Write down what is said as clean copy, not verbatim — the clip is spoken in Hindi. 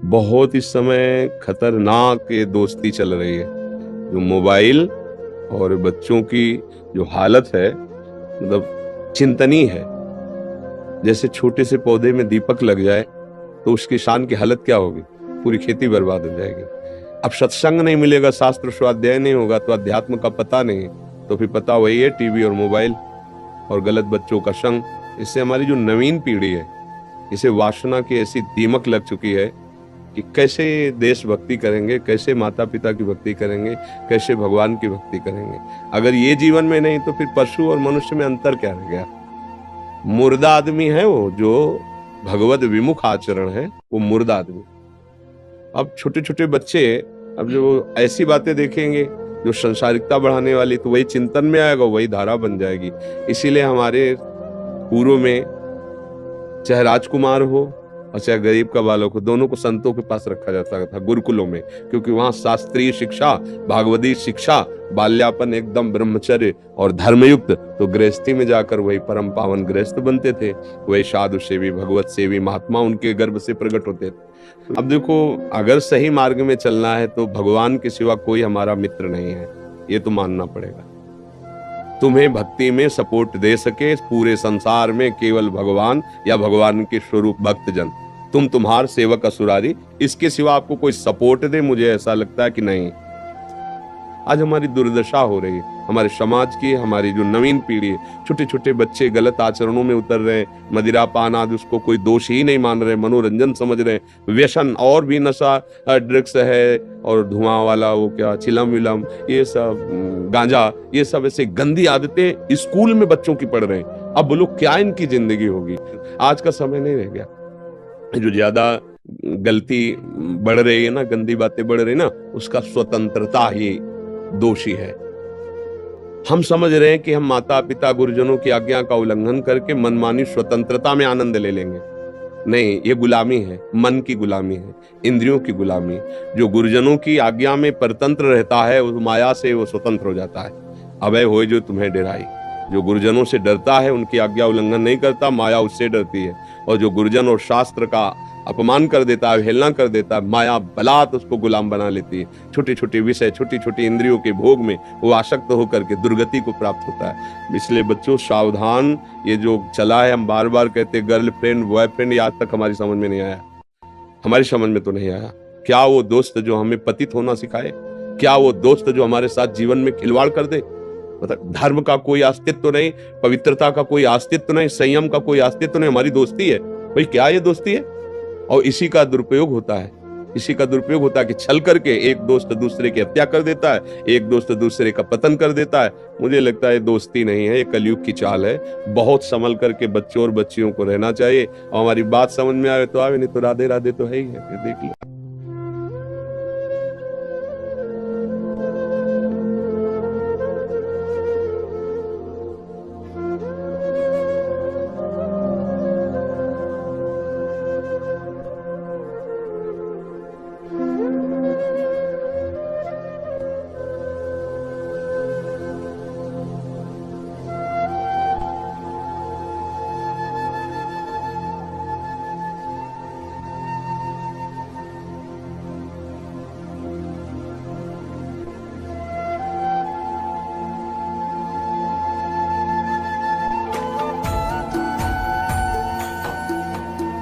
बहुत इस समय खतरनाक ये दोस्ती चल रही है। जो मोबाइल और बच्चों की जो हालत है, मतलब चिंतनीय है। जैसे छोटे से पौधे में दीपक लग जाए तो उसकी शान की हालत क्या होगी? पूरी खेती बर्बाद हो जाएगी। अब सत्संग नहीं मिलेगा, शास्त्र स्वाध्याय नहीं होगा, तो अध्यात्म का पता नहीं, तो फिर पता वही है टीवी और मोबाइल और गलत बच्चों का संग। इससे हमारी जो नवीन पीढ़ी है, इसे वासना की ऐसी दीमक लग चुकी है कि कैसे देशभक्ति करेंगे, कैसे माता पिता की भक्ति करेंगे, कैसे भगवान की भक्ति करेंगे। अगर ये जीवन में नहीं तो फिर पशु और मनुष्य में अंतर क्या रह गया? मुर्दा आदमी है वो, जो भगवत विमुख आचरण है, वो मुर्दा आदमी। अब छोटे छोटे बच्चे अब जो ऐसी बातें देखेंगे जो संसारिकता बढ़ाने वाली, तो वही चिंतन में आएगा, वही धारा बन जाएगी। इसीलिए हमारे पूर्व में चाहे राजकुमार हो और चाहे गरीब का बालक हो, दोनों को संतों के पास रखा जाता था, गुरुकुलों में, क्योंकि वहां शास्त्रीय शिक्षा, भागवती शिक्षा, बाल्यापन एकदम ब्रह्मचर्य और धर्मयुक्त, तो गृहस्थी में जाकर वही परम पावन गृहस्थ बनते थे। वही साधु सेवी, भगवत सेवी महात्मा उनके गर्भ से प्रकट होते थे। अब देखो, अगर सही मार्ग में चलना है तो भगवान के सिवा कोई हमारा मित्र नहीं है, ये तो मानना पड़ेगा। तुम्हें भक्ति में सपोर्ट दे सके पूरे संसार में केवल भगवान या भगवान के स्वरूप भक्तजन। तुम्हार सेवक असुरारी, इसके सिवा आपको कोई सपोर्ट दे, मुझे ऐसा लगता है कि नहीं। आज हमारी दुर्दशा हो रही है, हमारे समाज की, हमारी जो नवीन पीढ़ी है, छोटे छोटे बच्चे गलत आचरणों में उतर रहे हैं। मदिरा पान आदि उसको कोई दोष ही नहीं मान रहे, मनोरंजन समझ रहे हैं। व्यसन और भी नशा, ड्रग्स है और धुआं वाला वो क्या चिलम विलम, ये सब गांजा, ये सब ऐसे गंदी आदतें स्कूल में बच्चों की पढ़ रहे हैं। अब बोलो क्या इनकी जिंदगी होगी? आज का समय नहीं रह गया। जो ज्यादा गलती बढ़ रही है ना, गंदी बातें बढ़ रही है ना, उसका स्वतंत्रता ही दोषी है। हम समझ रहे हैं कि हम माता पिता गुरुजनों की आज्ञा का उल्लंघन करके मनमानी स्वतंत्रता में आनंद ले लेंगे। नहीं, ये गुलामी है, मन की गुलामी है, इंद्रियों की गुलामी। जो गुरुजनों की आज्ञा में परतंत्र रहता है, उस माया से वो स्वतंत्र हो जाता है। अभय होए जो तुम्हें डराई। जो गुरुजनों से डरता है, उनकी आज्ञा उल्लंघन नहीं करता, माया उससे डरती है। और जो गुरुजन और शास्त्र का अपमान कर देता है, अवहेलना कर देता है, माया बलात् उसको गुलाम बना लेती है। छोटे छोटे विषय, छोटी छोटी इंद्रियों के भोग में वो आसक्त होकर के दुर्गति को प्राप्त होता है। इसलिए बच्चों सावधान। ये जो चला है, हम बार बार कहते गर्लफ्रेंड बॉयफ्रेंड, आज तक हमारी समझ में नहीं आया, हमारी समझ में तो नहीं आया। क्या वो दोस्त जो हमें पतित होना सिखाए? क्या वो दोस्त जो हमारे साथ जीवन में खिलवाड़ कर दे? मतलब धर्म का कोई अस्तित्व नहीं, पवित्रता का कोई अस्तित्व नहीं, संयम का कोई अस्तित्व नहीं, हमारी दोस्ती है। भाई क्या ये दोस्ती है? और इसी का दुरुपयोग होता है, इसी का दुरुपयोग होता है कि छल करके एक दोस्त दूसरे की हत्या कर देता है, एक दोस्त दूसरे का पतन कर देता है। मुझे लगता है दोस्ती नहीं है, ये कलयुग की चाल है। बहुत संभल करके बच्चों और बच्चियों को रहना चाहिए। और हमारी बात समझ में आए तो आवे, नहीं तो राधे राधे तो है ही है, देख लो।